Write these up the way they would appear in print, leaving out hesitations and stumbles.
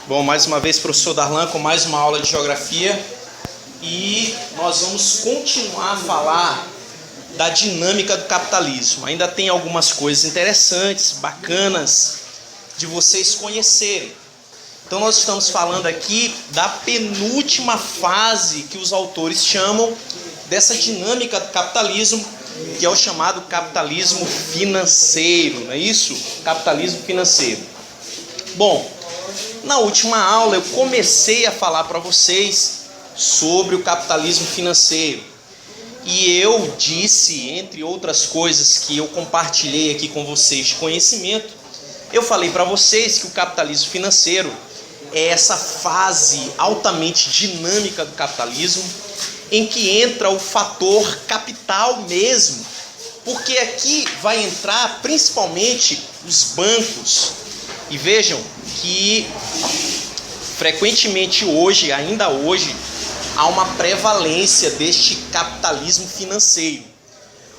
Bom, mais uma vez, professor Darlan, com mais uma aula de geografia. E nós vamos continuar a falar da dinâmica do capitalismo. Ainda tem algumas coisas interessantes, bacanas, de vocês conhecerem. Então nós estamos falando aqui da penúltima fase que os autores chamam dessa dinâmica do capitalismo, que é o chamado capitalismo financeiro, não é isso? Capitalismo financeiro. Bom, na última aula eu comecei a falar para vocês sobre o capitalismo financeiro. E eu disse, entre outras coisas que eu compartilhei aqui com vocês de conhecimento, eu falei para vocês que o capitalismo financeiro é essa fase altamente dinâmica do capitalismo, em que entra o fator capital mesmo, porque aqui vai entrar principalmente os bancos. E vejam que frequentemente hoje, ainda hoje, há uma prevalência deste capitalismo financeiro.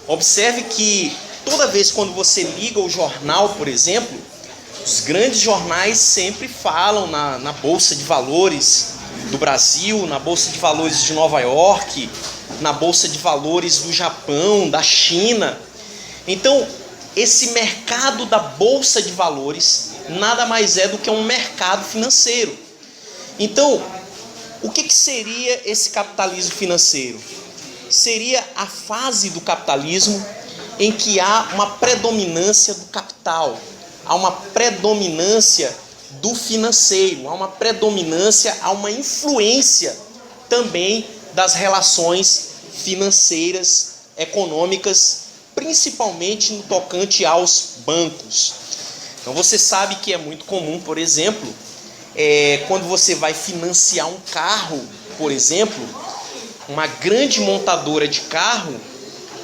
Observe que toda vez quando você liga o jornal, por exemplo, os grandes jornais sempre falam na Bolsa de Valores do Brasil, na Bolsa de Valores de Nova York, na Bolsa de Valores do Japão, da China. Então, esse mercado da Bolsa de Valores nada mais é do que um mercado financeiro. Então, o que seria esse capitalismo financeiro? Seria a fase do capitalismo em que há uma predominância do capital, há uma predominância do financeiro, há uma predominância, há uma influência também das relações financeiras, econômicas, principalmente no tocante aos bancos. Então você sabe que é muito comum, por exemplo, quando você vai financiar um carro, por exemplo, uma grande montadora de carro,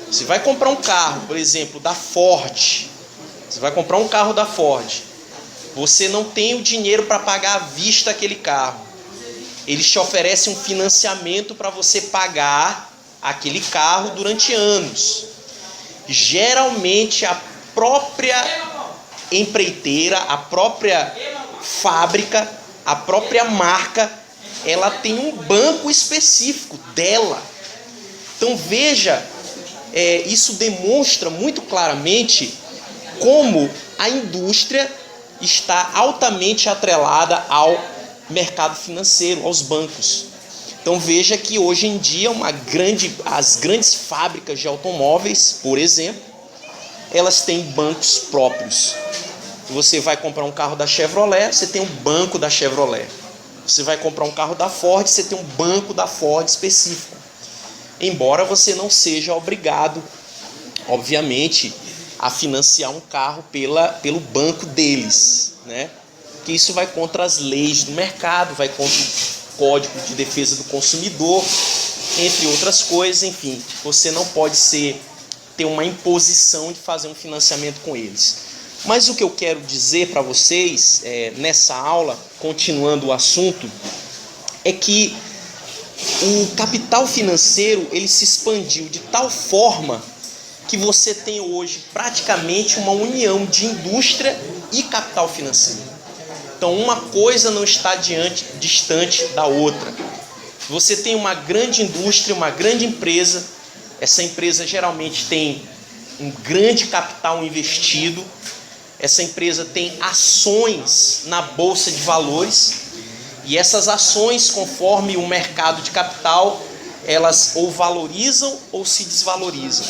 você vai comprar um carro, por exemplo, da Ford. Você vai comprar um carro da Ford. Você não tem o dinheiro para pagar à vista aquele carro. Eles te oferecem um financiamento para você pagar aquele carro durante anos. Geralmente a própria empreiteira, a própria fábrica, a própria marca, ela tem um banco específico dela. Então veja, isso demonstra muito claramente como a indústria está altamente atrelada ao mercado financeiro, aos bancos. Então veja que hoje em dia as grandes fábricas de automóveis, por exemplo, elas têm bancos próprios. Você vai comprar um carro da Chevrolet, você tem um banco da Chevrolet. Você vai comprar um carro da Ford, você tem um banco da Ford específico. Embora você não seja obrigado, obviamente, a financiar um carro pelo banco deles, né? Porque isso vai contra as leis do mercado, vai contra o Código de Defesa do Consumidor, entre outras coisas. Enfim, você não pode ter uma imposição de fazer um financiamento com eles. Mas o que eu quero dizer para vocês nessa aula, continuando o assunto, é que o capital financeiro ele se expandiu de tal forma que você tem hoje praticamente uma união de indústria e capital financeiro. Então uma coisa não está distante da outra. Você tem uma grande indústria, uma grande empresa, essa empresa geralmente tem um grande capital investido. Essa empresa tem ações na Bolsa de Valores e essas ações, conforme o mercado de capital, elas ou valorizam ou se desvalorizam.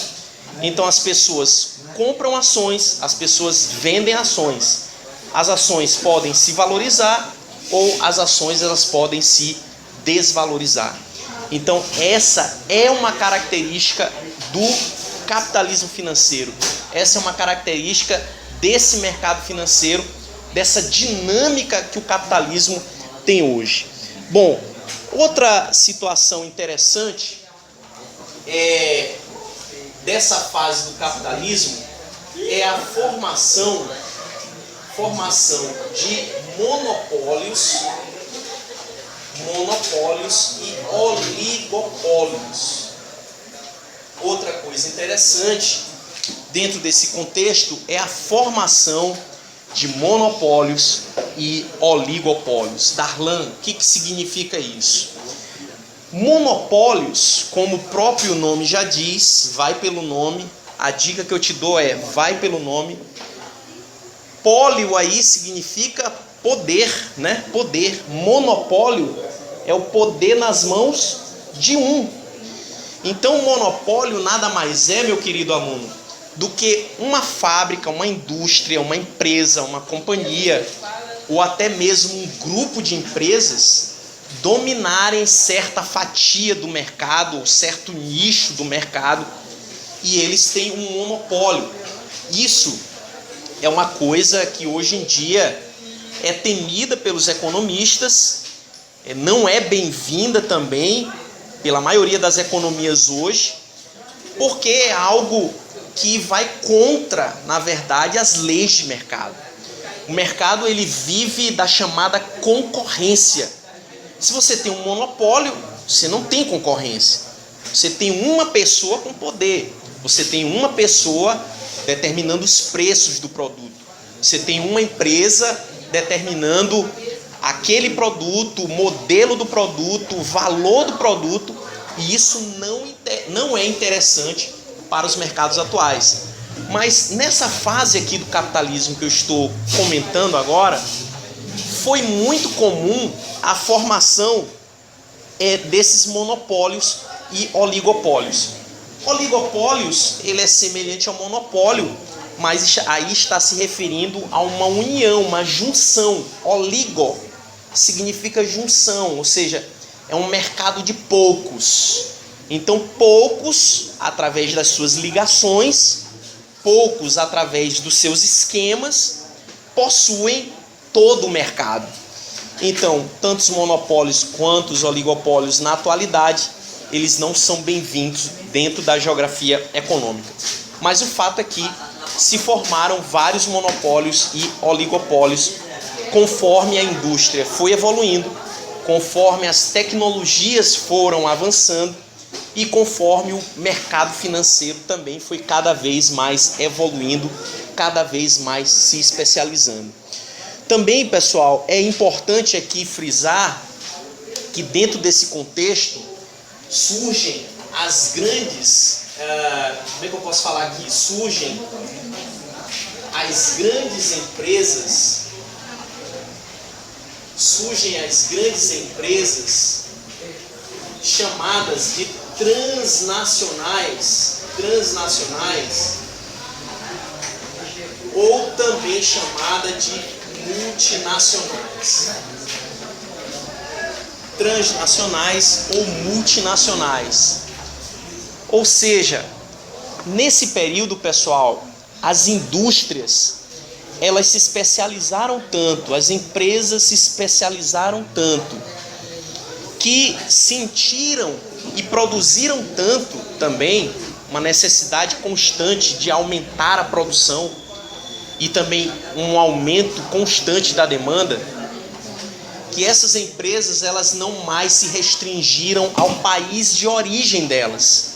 Então as pessoas compram ações, as pessoas vendem ações. As ações podem se valorizar ou as ações elas podem se desvalorizar. Então essa é uma característica do capitalismo financeiro. Essa é uma característica desse mercado financeiro, dessa dinâmica que o capitalismo tem hoje. Bom, outra situação interessante dessa fase do capitalismo é a formação de monopólios e oligopólios. Outra coisa interessante dentro desse contexto é a formação de monopólios e oligopólios. Darlan, o que significa isso? Monopólios, como o próprio nome já diz, vai pelo nome. A dica que eu te dou é, vai pelo nome. Pólio aí significa poder, né? Poder. Monopólio é o poder nas mãos de um. Então, monopólio nada mais é, meu querido aluno, do que uma fábrica, uma indústria, uma empresa, uma companhia, ou até mesmo um grupo de empresas dominarem certa fatia do mercado, ou certo nicho do mercado, e eles têm um monopólio. Isso é uma coisa que hoje em dia é temida pelos economistas, não é bem-vinda também pela maioria das economias hoje, porque é algo que vai contra, na verdade, as leis de mercado. O mercado ele vive da chamada concorrência. Se você tem um monopólio, você não tem concorrência. Você tem uma pessoa com poder. Você tem uma pessoa determinando os preços do produto. Você tem uma empresa determinando aquele produto, o modelo do produto, o valor do produto, e isso não é interessante para os mercados atuais. Mas nessa fase aqui do capitalismo que eu estou comentando agora, foi muito comum a formação desses monopólios e oligopólios. Oligopólios, ele é semelhante ao monopólio, mas aí está se referindo a uma união, uma junção. Oligo significa junção, ou seja, é um mercado de poucos. Então, poucos, através das suas ligações, poucos, através dos seus esquemas, possuem todo o mercado. Então, tanto os monopólios quanto os oligopólios na atualidade, eles não são bem-vindos dentro da geografia econômica. Mas o fato é que se formaram vários monopólios e oligopólios conforme a indústria foi evoluindo, conforme as tecnologias foram avançando e conforme o mercado financeiro também foi cada vez mais evoluindo, cada vez mais se especializando. Também, pessoal, é importante aqui frisar que dentro desse contexto surgem as grandes, como é que eu posso falar aqui? Surgem as grandes empresas chamadas de transnacionais, ou também chamada de multinacionais. Transnacionais ou multinacionais. Ou seja, nesse período, pessoal, as indústrias, elas se especializaram tanto, as empresas se especializaram tanto, que sentiram e produziram tanto também uma necessidade constante de aumentar a produção e também um aumento constante da demanda, que essas empresas elas não mais se restringiram ao país de origem delas.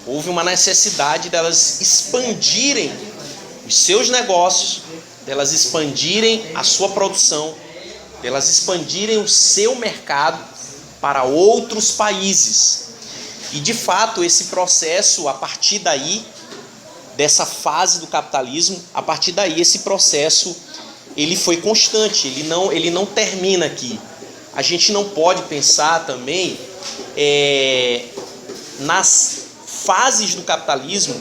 Houve uma necessidade delas expandirem os seus negócios, delas expandirem a sua produção, delas expandirem o seu mercado para outros países. E de fato esse processo, a partir daí, dessa fase do capitalismo, a partir daí esse processo ele foi constante, ele não termina aqui. A gente não pode pensar também nas fases do capitalismo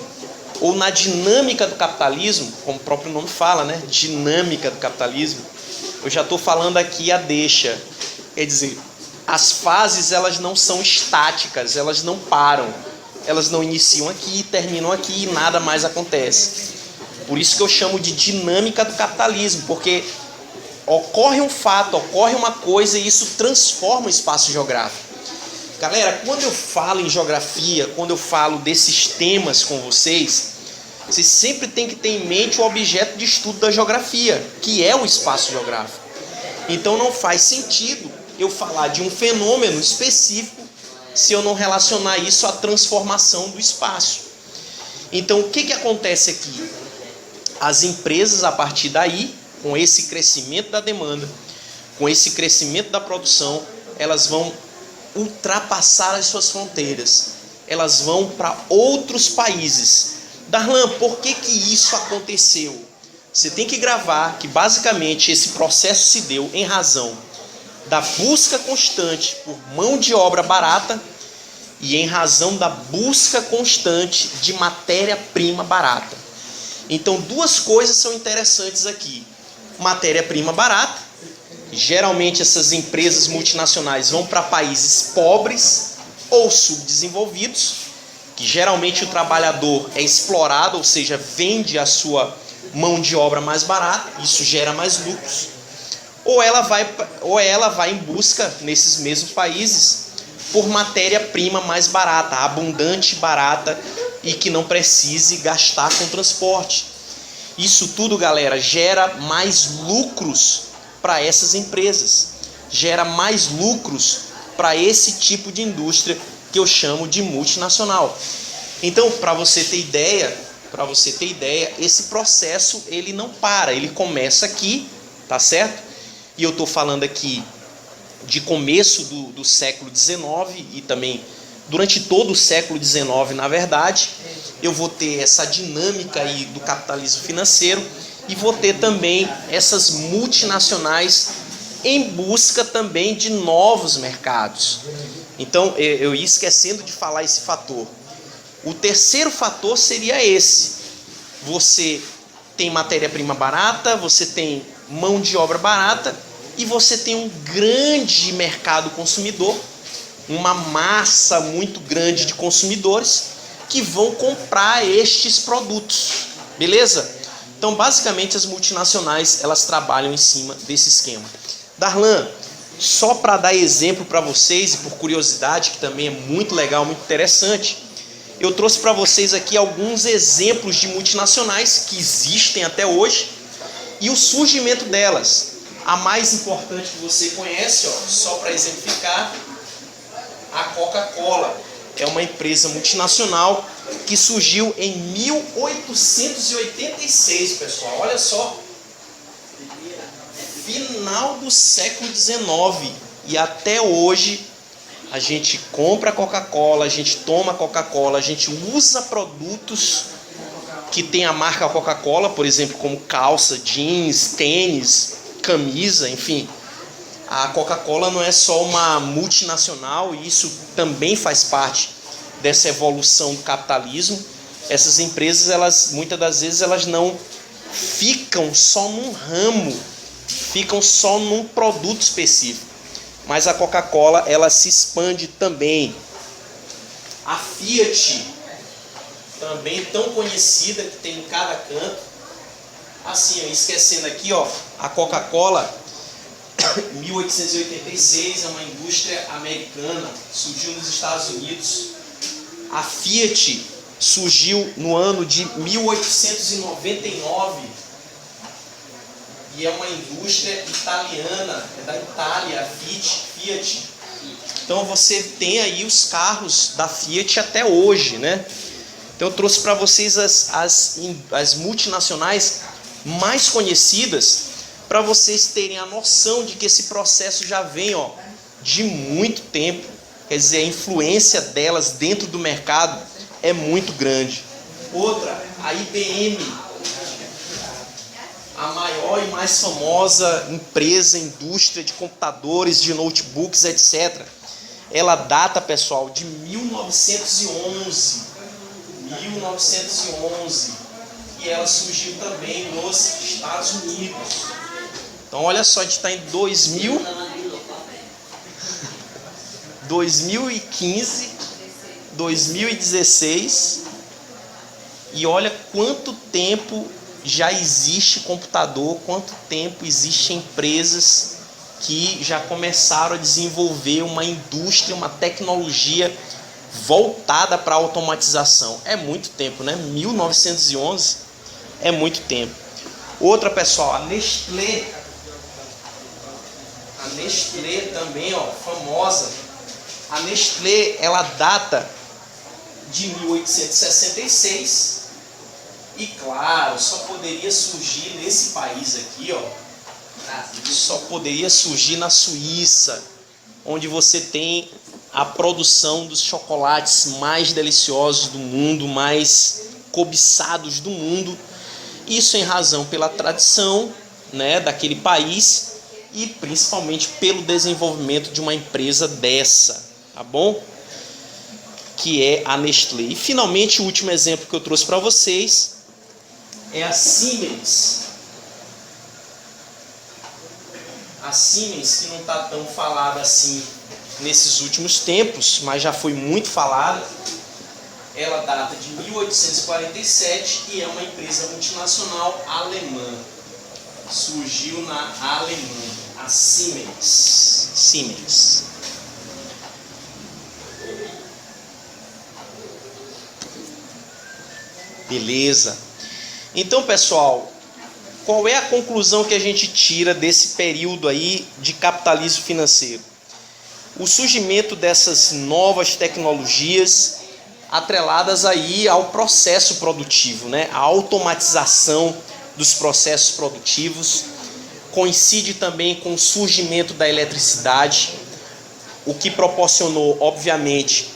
ou na dinâmica do capitalismo, como o próprio nome fala, né? Dinâmica do capitalismo. Eu já estou falando aqui a deixa. Quer dizer, as fases elas não são estáticas, elas não param. Elas não iniciam aqui, terminam aqui e nada mais acontece. Por isso que eu chamo de dinâmica do capitalismo, porque ocorre um fato, ocorre uma coisa e isso transforma o espaço geográfico. Galera, quando eu falo em geografia, quando eu falo desses temas com vocês sempre tem que ter em mente o objeto de estudo da geografia, que é o espaço geográfico. Então não faz sentido eu falar de um fenômeno específico se eu não relacionar isso à transformação do espaço. Então o que acontece aqui? As empresas, a partir daí, com esse crescimento da demanda, com esse crescimento da produção, elas vão ultrapassar as suas fronteiras. Elas vão para outros países. Darlan, por que isso aconteceu? Você tem que gravar que basicamente esse processo se deu em razão da busca constante por mão de obra barata e em razão da busca constante de matéria-prima barata. Então, duas coisas são interessantes aqui. Matéria-prima barata. Geralmente essas empresas multinacionais vão para países pobres ou subdesenvolvidos, que geralmente o trabalhador é explorado, ou seja, vende a sua mão de obra mais barata, isso gera mais lucros. Ou ela vai em busca, nesses mesmos países, por matéria-prima mais barata, abundante, barata e que não precise gastar com transporte. Isso tudo, galera, gera mais lucros para essas empresas, gera mais lucros para esse tipo de indústria que eu chamo de multinacional. Então, para você ter ideia, esse processo ele não para, ele começa aqui, tá certo? E eu estou falando aqui de começo do século XIX e também durante todo o século XIX, na verdade, eu vou ter essa dinâmica aí do capitalismo financeiro e vou ter também essas multinacionais em busca também de novos mercados. Então, eu ia esquecendo de falar esse fator. O terceiro fator seria esse. Você tem matéria-prima barata, você tem mão de obra barata e você tem um grande mercado consumidor, uma massa muito grande de consumidores que vão comprar estes produtos, beleza? Então, basicamente, as multinacionais, elas trabalham em cima desse esquema. Darlan, só para dar exemplo para vocês e por curiosidade, que também é muito legal, muito interessante, eu trouxe para vocês aqui alguns exemplos de multinacionais que existem até hoje e o surgimento delas. A mais importante que você conhece, só para exemplificar, a Coca-Cola. É uma empresa multinacional que surgiu em 1886, pessoal. Olha só, final do século XIX. E até hoje a gente compra Coca-Cola, a gente toma Coca-Cola, a gente usa produtos que tem a marca Coca-Cola, por exemplo, como calça, jeans, tênis, camisa, enfim. A Coca-Cola não é só uma multinacional, e isso também faz parte dessa evolução do capitalismo. Essas empresas, elas muitas das vezes elas não ficam só num ramo, ficam só num produto específico. Mas a Coca-Cola, ela se expande também. A Fiat, também tão conhecida, que tem em cada canto. Assim, esquecendo aqui, a Coca-Cola, 1886, é uma indústria americana, surgiu nos Estados Unidos. A Fiat surgiu no ano de 1899 e é uma indústria italiana, é da Itália, a Fiat. Então você tem aí os carros da Fiat até hoje, né? Então eu trouxe para vocês as multinacionais mais conhecidas, para vocês terem a noção de que esse processo já vem de muito tempo. Quer dizer, a influência delas dentro do mercado é muito grande. Outra, a IBM, a maior e mais famosa empresa, indústria de computadores, de notebooks, etc. Ela data, pessoal, de 1911. E ela surgiu também nos Estados Unidos. Então, olha só, a gente está em 2015, 2016, e olha quanto tempo já existe computador, quanto tempo existem empresas que já começaram a desenvolver uma indústria, uma tecnologia voltada para a automatização. É muito tempo, né? 1911 é muito tempo. Outra, pessoal, a Nestlé também, famosa. A Nestlé, ela data de 1866 E claro, só poderia surgir nesse país aqui, ó, só poderia surgir na Suíça, onde você tem a produção dos chocolates mais deliciosos do mundo, mais cobiçados do mundo. Isso em razão pela tradição, né, daquele país e principalmente pelo desenvolvimento de uma empresa dessa, tá bom? Que é a Nestlé. E finalmente o último exemplo que eu trouxe para vocês é a Siemens. A Siemens, que não está tão falada assim nesses últimos tempos, mas já foi muito falada. Ela data de 1847 e é uma empresa multinacional alemã. Surgiu na Alemanha, a Siemens. Siemens. Beleza. Então, pessoal, qual é a conclusão que a gente tira desse período aí de capitalismo financeiro? O surgimento dessas novas tecnologias atreladas aí ao processo produtivo, né? A automatização dos processos produtivos coincide também com o surgimento da eletricidade, o que proporcionou, obviamente,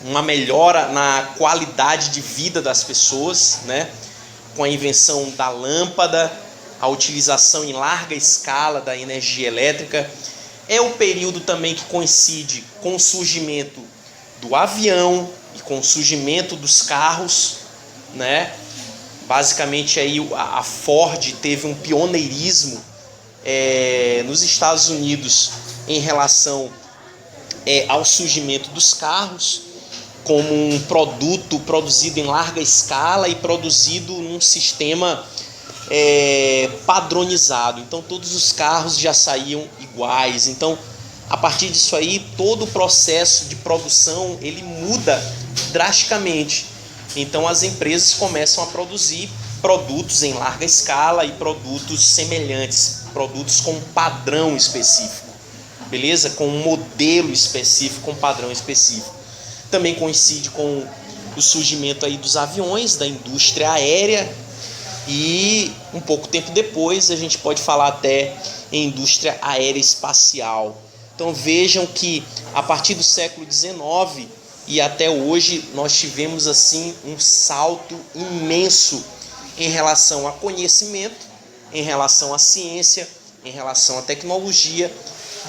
uma melhora na qualidade de vida das pessoas, né? Com a invenção da lâmpada, a utilização em larga escala da energia elétrica. É o período também que coincide com o surgimento do avião e com o surgimento dos carros, né? Basicamente aí a Ford teve um pioneirismo nos Estados Unidos em relação ao surgimento dos carros como um produto produzido em larga escala e produzido num sistema padronizado. Então todos os carros já saíam iguais. Então a partir disso aí todo o processo de produção ele muda drasticamente. Então as empresas começam a produzir produtos em larga escala e produtos semelhantes, produtos com um padrão específico, beleza? Com um modelo específico, com um padrão específico. Também coincide com o surgimento aí dos aviões, da indústria aérea, e um pouco tempo depois a gente pode falar até em indústria aérea espacial. Então vejam que a partir do século XIX e até hoje nós tivemos assim um salto imenso em relação a conhecimento, em relação à ciência, em relação à tecnologia,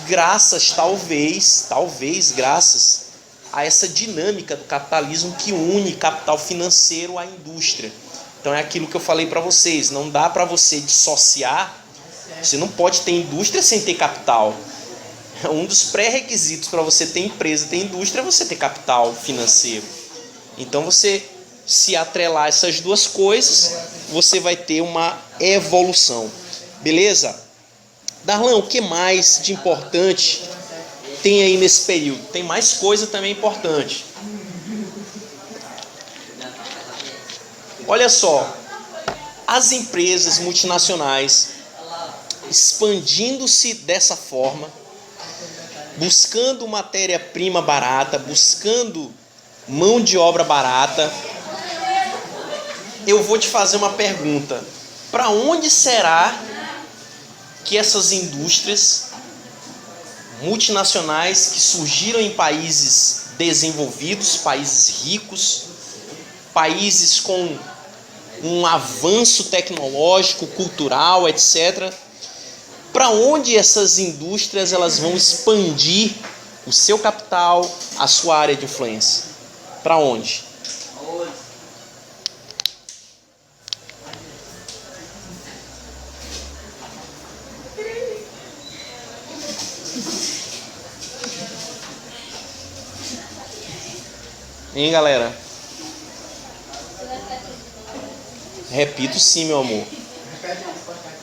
graças talvez graças a essa dinâmica do capitalismo que une capital financeiro à indústria. Então é aquilo que eu falei para vocês, não dá para você dissociar, você não pode ter indústria sem ter capital. Um dos pré-requisitos para você ter empresa, ter indústria, é você ter capital financeiro. Então você se atrelar essas duas coisas, você vai ter uma evolução. Beleza? Darlan, o que mais de importante tem aí nesse período? Tem mais coisa também importante. Olha só, as empresas multinacionais expandindo-se dessa forma, buscando matéria-prima barata, buscando mão de obra barata. Eu vou te fazer uma pergunta. Para onde será que essas indústrias multinacionais que surgiram em países desenvolvidos, países ricos, países com um avanço tecnológico, cultural, etc., para onde essas indústrias elas vão expandir o seu capital, a sua área de influência? Para onde? Hein, galera? Repito sim, meu amor.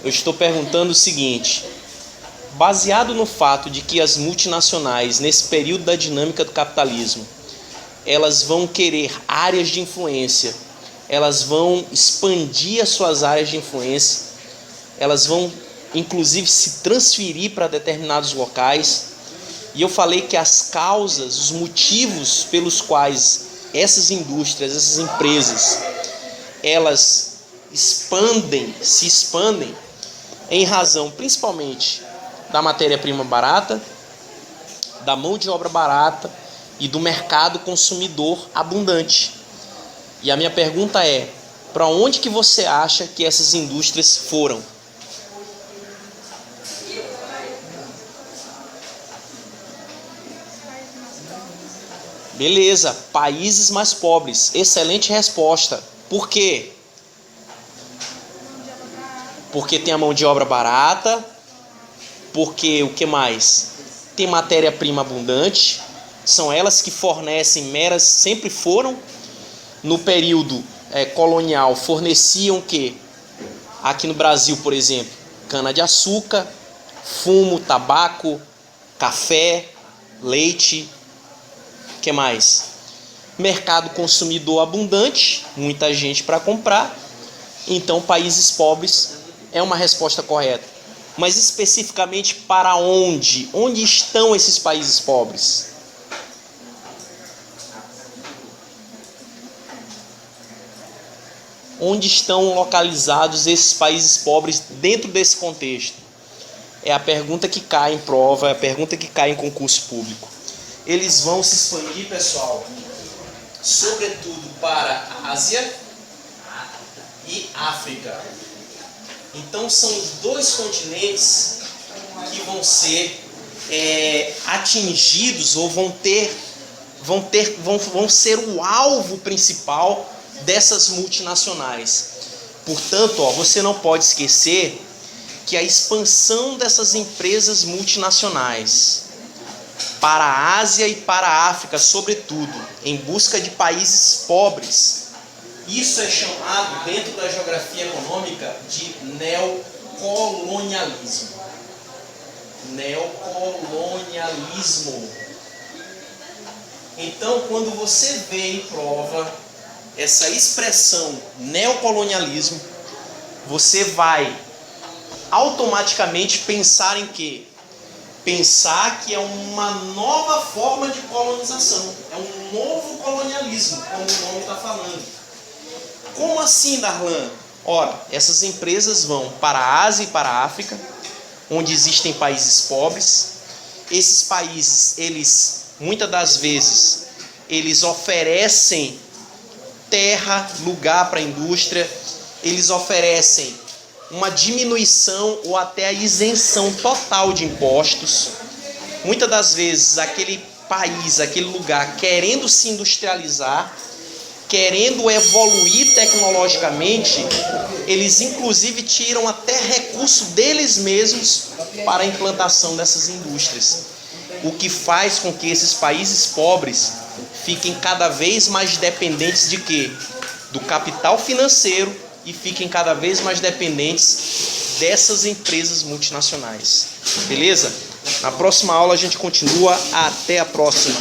Eu estou perguntando o seguinte: baseado no fato de que as multinacionais, nesse período da dinâmica do capitalismo, elas vão querer áreas de influência, elas vão expandir as suas áreas de influência, elas vão inclusive se transferir para determinados locais. E eu falei que as causas, os motivos pelos quais essas indústrias, essas empresas, elas se expandem em razão principalmente da matéria-prima barata, da mão de obra barata e do mercado consumidor abundante. E a minha pergunta é: para onde que você acha que essas indústrias foram? Beleza, países mais pobres. Excelente resposta. Por quê? Porque tem a mão de obra barata. Porque o que mais? Tem matéria-prima abundante. São elas que fornecem sempre foram. No período colonial, forneciam o quê? Aqui no Brasil, por exemplo, cana-de-açúcar, fumo, tabaco, café, leite. O que mais? Mercado consumidor abundante, muita gente para comprar. Então, países pobres é uma resposta correta. Mas especificamente para onde? Onde estão esses países pobres? Onde estão localizados esses países pobres dentro desse contexto? É a pergunta que cai em prova, é a pergunta que cai em concurso público. Eles vão se expandir, pessoal, sobretudo para a Ásia e África. Então são os dois continentes que vão ser atingidos ou vão ser o alvo principal dessas multinacionais. Portanto, você não pode esquecer que a expansão dessas empresas multinacionais para a Ásia e para a África, sobretudo, em busca de países pobres, isso é chamado, dentro da geografia econômica, de neocolonialismo. Neocolonialismo. Então, quando você vê em prova essa expressão neocolonialismo, você vai automaticamente pensar em quê? Pensar que é uma nova forma de colonização, é um novo colonialismo, como o nome está falando. Como assim, Darlan? Ora, essas empresas vão para a Ásia e para a África, onde existem países pobres. Esses países, muitas das vezes, eles oferecem terra, lugar para a indústria, eles oferecem uma diminuição ou até a isenção total de impostos. Muitas das vezes aquele país, aquele lugar querendo se industrializar, querendo evoluir tecnologicamente, eles inclusive tiram até recurso deles mesmos para a implantação dessas indústrias. O que faz com que esses países pobres fiquem cada vez mais dependentes de quê? Do capital financeiro, e fiquem cada vez mais dependentes dessas empresas multinacionais. Beleza? Na próxima aula a gente continua. Até a próxima!